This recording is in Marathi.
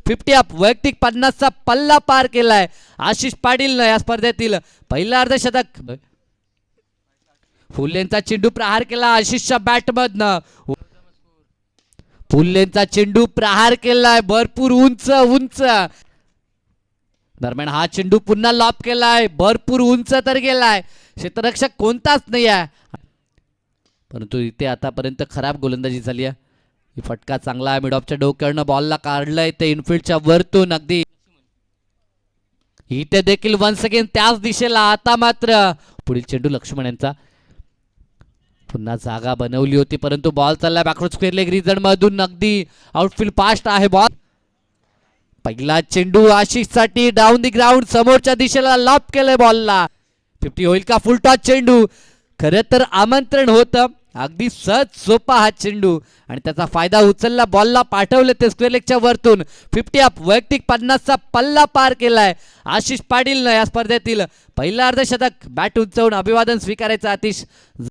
50 अप, वैयक्तिक 50चा पल्ला पार केलाय आशिष पाटीलनं या स्पर्धेतील पहिला अर्धशतक। फुलेंचा चेंडू प्रहार केला आशिषच्या बॅटमधनं, फुलेंचा चेंडू प्रहार केलाय भरपूर उंच उंच, दरम्यान हा चेंडू पुन्हा लॉब केलाय भरपूर उंच तर गेलाय, क्षेत्ररक्षक कोणताच नाही आहे, परंतु इथे आतापर्यंत खराब गोलंदाजी झाली आहे। फटका चांगला आहे, मिडऑफच्या डोक्यावरनं बॉलला काढलंय ते इनफिल्डच्या वरतून अगदी, इथे देखील वन्स अगेन त्याच दिशेला। आता मात्र पुढील चेंडू लक्ष्मण यांचा, पुन्हा जागा बनवली होती परंतु बॉल चालला बॅकवर्ड स्क्वेअर लेग रिजन मधून, अगदी आउटफील्ड फास्ट आहे बॉल। पहिला चेंडू आशिष साठी डाऊन दी ग्राउंड, समोरच्या दिशेला लॉब केलंय बॉलला, 50 होईल का? फुल टॉस चेंडू, खरं तर आमंत्रण होतं, अगदी सहज सोपा हा चेंडू आणि त्याचा फायदा उचलला, बॉलला पाठवले ते स्क्वेअर लेगच्या वरतून। 50 अप, वैयक्तिक 50चा पल्ला पार केलाय आशिष पाटीलनं या स्पर्धेतील पहिला अर्धशतक। बॅट उंचावून अभिवादन स्वीकारायचं आतिश।